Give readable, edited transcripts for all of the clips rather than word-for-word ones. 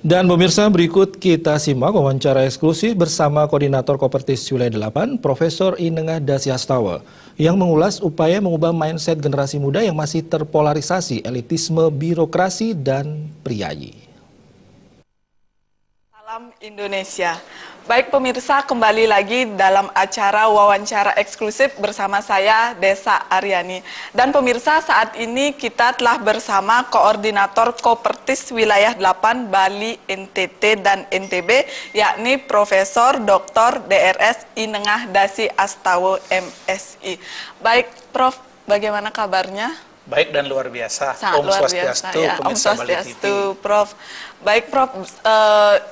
Dan pemirsa, berikut kita simak wawancara eksklusif bersama Koordinator Kopertis Wilayah 8, Profesor Inengah Dasyasthawa, yang mengulas upaya mengubah mindset generasi muda yang masih terpolarisasi elitisme, birokrasi, dan priayi. Salam Indonesia. Baik pemirsa, kembali lagi dalam acara wawancara eksklusif bersama saya, Desa Aryani. Dan pemirsa, saat ini kita telah bersama Koordinator Kopertis Wilayah 8 Bali, NTT, dan NTB, yakni Profesor Dr. Drs. Inengah Dasyasthawa, MSI. Baik Prof, bagaimana kabarnya? Baik dan luar biasa. Sangat luar biasa ya. Om Swastiastu, Prof. Baik Prof,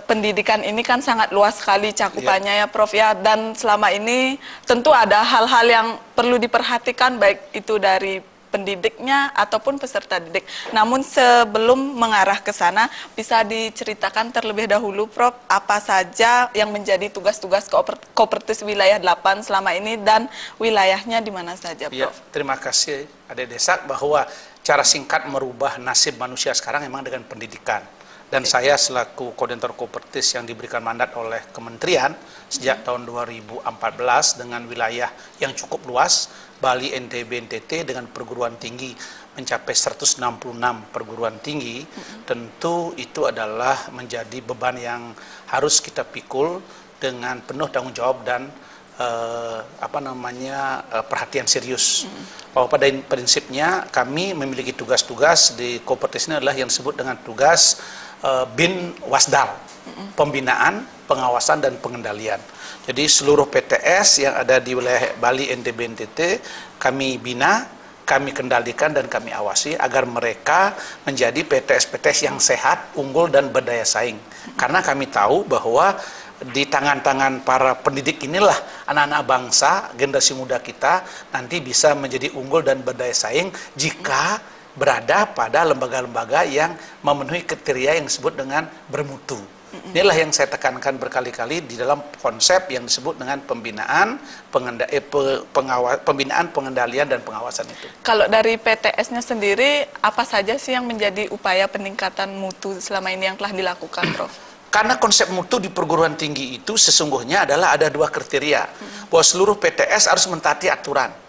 pendidikan ini kan sangat luas sekali cakupannya ya Prof ya. Dan selama ini tentu ada hal-hal yang perlu diperhatikan, baik itu dari pendidiknya ataupun peserta didik. Namun sebelum mengarah ke sana, bisa diceritakan terlebih dahulu Prof, apa saja yang menjadi tugas-tugas Kopertis Wilayah 8 selama ini dan wilayahnya di mana saja Prof? Ya, terima kasih Adik Desa, bahwa cara singkat merubah nasib manusia sekarang memang dengan pendidikan. Dan saya selaku Koordinator Kopertis yang diberikan mandat oleh Kementerian sejak tahun 2014 dengan wilayah yang cukup luas, Bali, NTB, NTT dengan perguruan tinggi mencapai 166 perguruan tinggi, tentu itu adalah menjadi beban yang harus kita pikul dengan penuh tanggung jawab dan perhatian serius. Bahwa pada prinsipnya kami memiliki tugas-tugas di Kopertis ini adalah yang disebut dengan tugas BIN Wasdal, pembinaan, pengawasan, dan pengendalian. Jadi seluruh PTS yang ada di wilayah Bali, NTB, NTT kami bina, kami kendalikan, dan kami awasi agar mereka menjadi PTS-PTS yang sehat, unggul, dan berdaya saing. Karena kami tahu bahwa di tangan-tangan para pendidik inilah anak-anak bangsa, generasi muda kita nanti bisa menjadi unggul dan berdaya saing jika berada pada lembaga-lembaga yang memenuhi kriteria yang disebut dengan bermutu. Inilah yang saya tekankan berkali-kali di dalam konsep yang disebut dengan pembinaan, pengendalian, dan pengawasan itu. Kalau dari PTS-nya sendiri, apa saja sih yang menjadi upaya peningkatan mutu selama ini yang telah dilakukan, Prof? Karena konsep mutu di perguruan tinggi itu sesungguhnya adalah ada dua kriteria, bahwa seluruh PTS harus mentaati aturan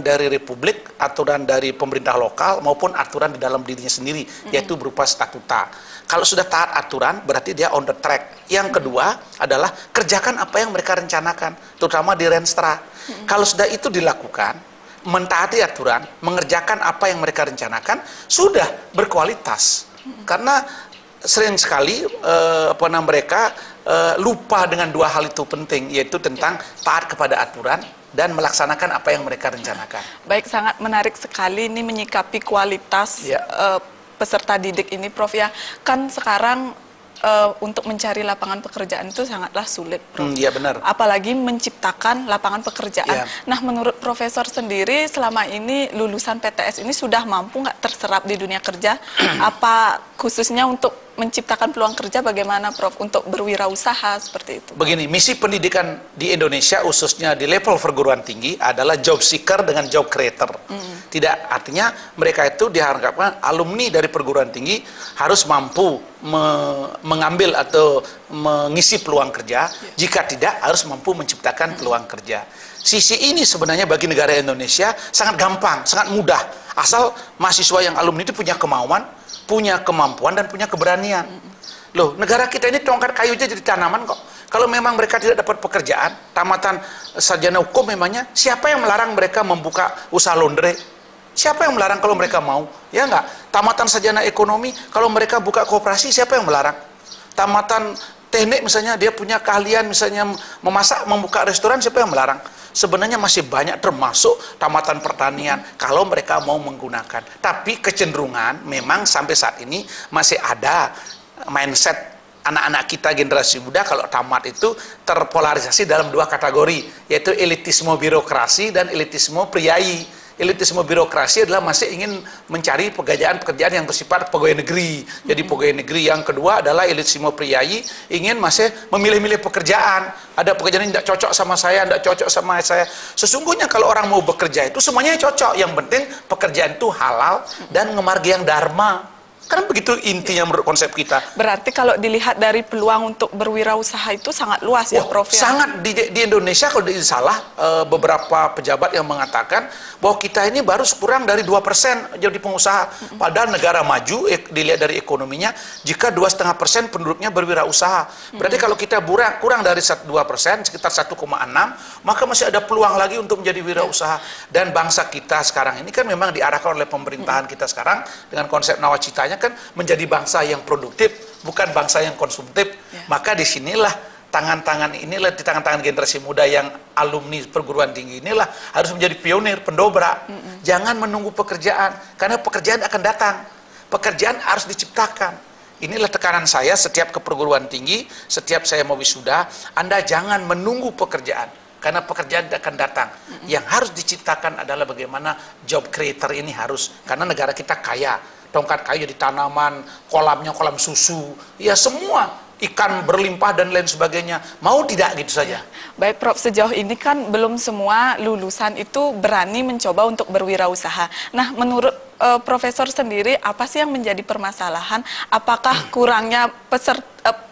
dari Republik, aturan dari pemerintah lokal, maupun aturan di dalam dirinya sendiri, yaitu berupa statuta. Kalau sudah taat aturan, berarti dia on the track. Yang kedua adalah kerjakan apa yang mereka rencanakan, terutama di Renstra. Kalau sudah itu dilakukan, mentaati aturan, mengerjakan apa yang mereka rencanakan, sudah berkualitas. Karena sering sekali mereka lupa dengan dua hal itu penting, yaitu tentang taat kepada aturan dan melaksanakan apa yang mereka rencanakan. Baik, sangat menarik sekali ini menyikapi kualitas peserta didik ini, Prof ya. Kan sekarang untuk mencari lapangan pekerjaan itu sangatlah sulit, Prof. Iya benar. Apalagi menciptakan lapangan pekerjaan. Nah, menurut Profesor sendiri, selama ini lulusan PTS ini sudah mampu nggak terserap di dunia kerja? Apa khususnya untuk menciptakan peluang kerja, bagaimana Prof untuk berwirausaha seperti itu? Begini, misi pendidikan di Indonesia khususnya di level perguruan tinggi adalah job seeker dengan job creator. Tidak, artinya mereka itu diharapkan alumni dari perguruan tinggi harus mampu mengambil atau mengisi peluang kerja, jika tidak harus mampu menciptakan peluang kerja. Sisi ini sebenarnya bagi negara Indonesia sangat gampang, sangat mudah, asal mahasiswa yang alumni itu punya kemauan, punya kemampuan, dan punya keberanian. Loh, negara kita ini tongkat kayunya jadi tanaman kok. Kalau memang mereka tidak dapat pekerjaan, tamatan sarjana hukum memangnya, siapa yang melarang mereka membuka usaha laundry? Siapa yang melarang kalau mereka mau? Ya enggak? Tamatan sarjana ekonomi, kalau mereka buka koperasi, siapa yang melarang? Tamatan teknik misalnya, dia punya keahlian misalnya memasak, membuka restoran, siapa yang melarang? Sebenarnya masih banyak, termasuk tamatan pertanian, kalau mereka mau menggunakan. Tapi kecenderungan memang sampai saat ini masih ada mindset anak-anak kita generasi muda kalau tamat itu terpolarisasi dalam dua kategori, yaitu elitisme birokrasi dan elitisme priayi. Elitisme birokrasi adalah masih ingin mencari pekerjaan-pekerjaan yang bersifat pegawai negeri. Jadi pegawai negeri. Yang kedua adalah elitisme priayi, ingin masih memilih-milih pekerjaan. Ada pekerjaan yang tidak cocok sama saya, tidak cocok sama saya. Sesungguhnya kalau orang mau bekerja itu semuanya cocok. Yang penting pekerjaan itu halal dan ngemargi yang dharma. Kan begitu intinya menurut konsep kita. Berarti kalau dilihat dari peluang untuk berwirausaha itu sangat luas ya, Prof. Ya? Sangat. Di Indonesia kalau tidak salah, beberapa pejabat yang mengatakan bahwa kita ini baru kurang dari 2% jadi pengusaha. Padahal negara maju, dilihat dari ekonominya, jika 2,5% penduduknya berwirausaha. Berarti kalau kita kurang dari 2%, sekitar 1,6, maka masih ada peluang lagi untuk menjadi wirausaha. Dan bangsa kita sekarang ini kan memang diarahkan oleh pemerintahan kita sekarang dengan konsep nawacitanya kan menjadi bangsa yang produktif, bukan bangsa yang konsumtif. Maka disinilah tangan-tangan inilah, di tangan-tangan generasi muda yang alumni perguruan tinggi inilah harus menjadi pionir, pendobrak. Jangan menunggu pekerjaan, karena pekerjaan akan datang. Pekerjaan harus diciptakan. Inilah tekanan saya setiap ke perguruan tinggi, setiap saya mau wisuda, Anda jangan menunggu pekerjaan, karena pekerjaan akan datang. Yang harus diciptakan adalah bagaimana job creator ini harus, karena negara kita kaya. Tongkat kayu di tanaman, kolamnya kolam susu, ya semua, ikan berlimpah dan lain sebagainya. Mau tidak gitu saja. Baik Prof, sejauh ini kan belum semua lulusan itu berani mencoba untuk berwirausaha. Nah, menurut Profesor sendiri, apa sih yang menjadi permasalahan? Apakah kurangnya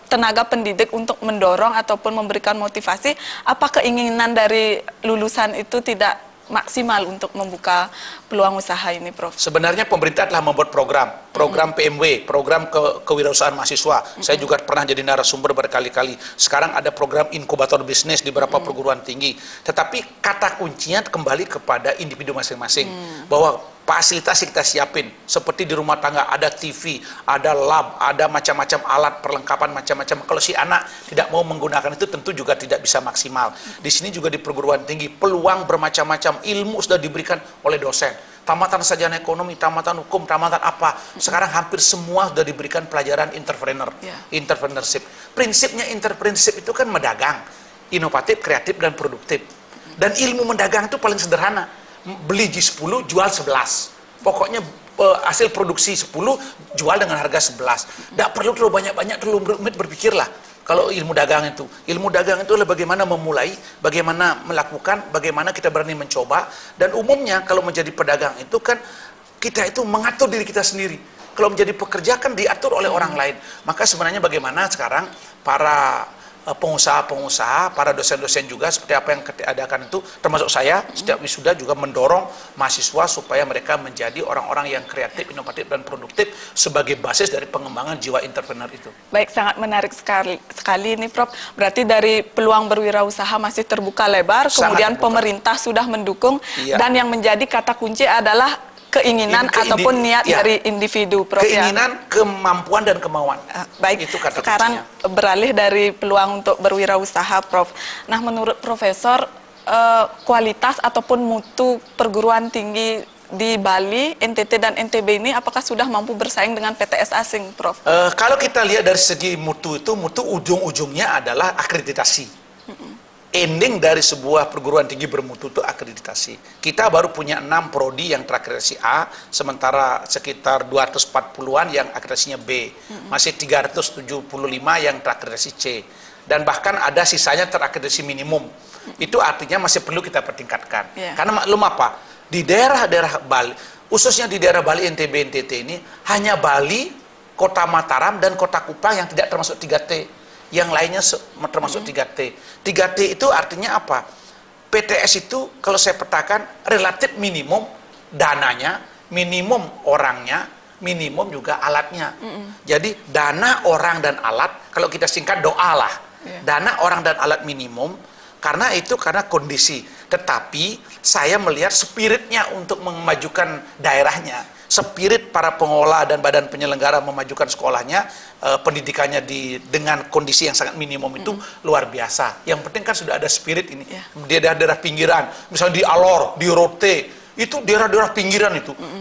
tenaga pendidik untuk mendorong ataupun memberikan motivasi? Apa keinginan dari lulusan itu tidak maksimal untuk membuka peluang usaha ini, Prof? Sebenarnya pemerintah telah membuat program PMW, program kewirausahaan mahasiswa. Saya juga pernah jadi narasumber berkali-kali. Sekarang ada program inkubator bisnis di beberapa perguruan tinggi. Tetapi kata kuncinya kembali kepada individu masing-masing. Bahwa fasilitas kita siapin, seperti di rumah tangga ada TV, ada lab, ada macam-macam alat perlengkapan macam-macam. Kalau si anak tidak mau menggunakan itu tentu juga tidak bisa maksimal. Di sini juga di perguruan tinggi peluang bermacam-macam, ilmu sudah diberikan oleh dosen. Tamatan sarjana ekonomi, tamatan hukum, tamatan apa. Sekarang hampir semua sudah diberikan pelajaran entrepreneurship. Prinsipnya entrepreneurship itu kan mendagang, inovatif, kreatif, dan produktif. Dan ilmu mendagang itu paling sederhana. Beli G10, jual 11. Pokoknya hasil produksi 10, jual dengan harga 11. Tidak perlu terlalu banyak-banyak, terlalu rumit berpikirlah. Kalau ilmu dagang itu adalah bagaimana memulai, bagaimana melakukan, bagaimana kita berani mencoba. Dan umumnya kalau menjadi pedagang itu kan kita itu mengatur diri kita sendiri. Kalau menjadi pekerja kan diatur oleh orang lain. Maka sebenarnya bagaimana sekarang para pengusaha-pengusaha, para dosen-dosen juga seperti apa yang diadakan itu, termasuk saya setiap wisuda juga mendorong mahasiswa supaya mereka menjadi orang-orang yang kreatif, inovatif, dan produktif sebagai basis dari pengembangan jiwa entrepreneur itu. Baik, sangat menarik sekali ini, Prof. Berarti dari peluang berwirausaha masih terbuka lebar, kemudian pemerintah sudah mendukung, dan yang menjadi kata kunci adalah keinginan ataupun niat dari individu, Prof. Keinginan, kemampuan, dan kemauan. Baik, itu kata sekarang kuncinya. Beralih dari peluang untuk berwirausaha, Prof. Nah, menurut Profesor, kualitas ataupun mutu perguruan tinggi di Bali, NTT, dan NTB ini apakah sudah mampu bersaing dengan PTS asing, Prof? Kalau kita lihat dari segi mutu itu, mutu ujung-ujungnya adalah akreditasi. Ending dari sebuah perguruan tinggi bermutu itu akreditasi. Kita baru punya 6 prodi yang terakreditasi A, sementara sekitar 240-an yang akreditasinya B. Masih 375 yang terakreditasi C. Dan bahkan ada sisanya terakreditasi minimum. Itu artinya masih perlu kita pertingkatkan. Karena maklum apa? Di daerah-daerah Bali, khususnya di daerah Bali, NTB, NTT ini, hanya Bali, Kota Mataram, dan Kota Kupang yang tidak termasuk 3T. Yang lainnya termasuk 3T. 3T itu artinya apa? PTS itu kalau saya petakan relatif minimum dananya, minimum orangnya, minimum juga alatnya. Jadi dana, orang, dan alat, kalau kita singkat doa lah. Dana, orang, dan alat minimum, karena kondisi. Tetapi saya melihat spiritnya untuk memajukan daerahnya. Spirit para pengelola dan badan penyelenggara memajukan sekolahnya, pendidikannya dengan kondisi yang sangat minimum itu luar biasa. Yang penting kan sudah ada spirit ini. Di daerah-daerah pinggiran, misalnya di Alor, di Rote, itu daerah-daerah pinggiran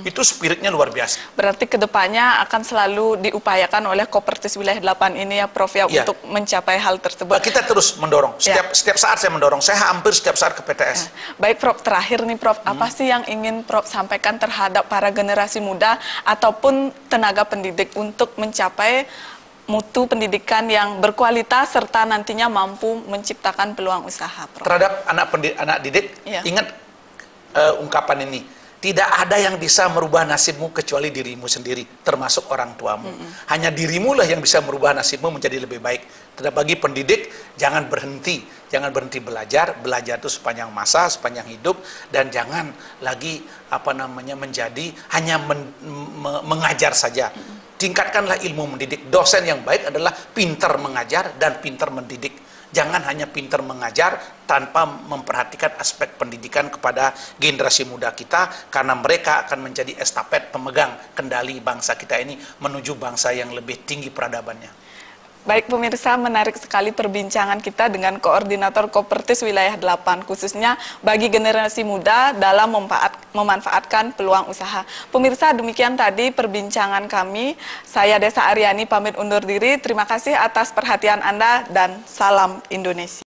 itu spiritnya luar biasa. Berarti kedepannya akan selalu diupayakan oleh Kopertis Wilayah 8 ini ya, Prof, ya, untuk mencapai hal tersebut. Kita terus mendorong, setiap saat saya mendorong, saya hampir setiap saat ke PTS. Baik, Prof, terakhir nih, Prof, apa sih yang ingin Prof sampaikan terhadap para generasi muda ataupun tenaga pendidik untuk mencapai mutu pendidikan yang berkualitas serta nantinya mampu menciptakan peluang usaha, Prof? Terhadap anak didik, ingat ungkapan ini, Tidak ada yang bisa merubah nasibmu kecuali dirimu sendiri, termasuk orang tuamu. Hanya dirimu lah yang bisa merubah nasibmu menjadi lebih baik. Tidak bagi pendidik, jangan berhenti belajar. Belajar itu sepanjang masa, sepanjang hidup, dan jangan lagi menjadi hanya mengajar saja. Tingkatkanlah ilmu mendidik. Dosen yang baik adalah pintar mengajar dan pintar mendidik. Jangan hanya pintar mengajar tanpa memperhatikan aspek pendidikan kepada generasi muda kita, karena mereka akan menjadi estafet pemegang kendali bangsa kita ini menuju bangsa yang lebih tinggi peradabannya. Baik pemirsa, menarik sekali perbincangan kita dengan Koordinator Kopertis Wilayah 8, khususnya bagi generasi muda dalam memanfaatkan peluang usaha. Pemirsa, demikian tadi perbincangan kami. Saya Desa Aryani pamit undur diri. Terima kasih atas perhatian Anda dan salam Indonesia.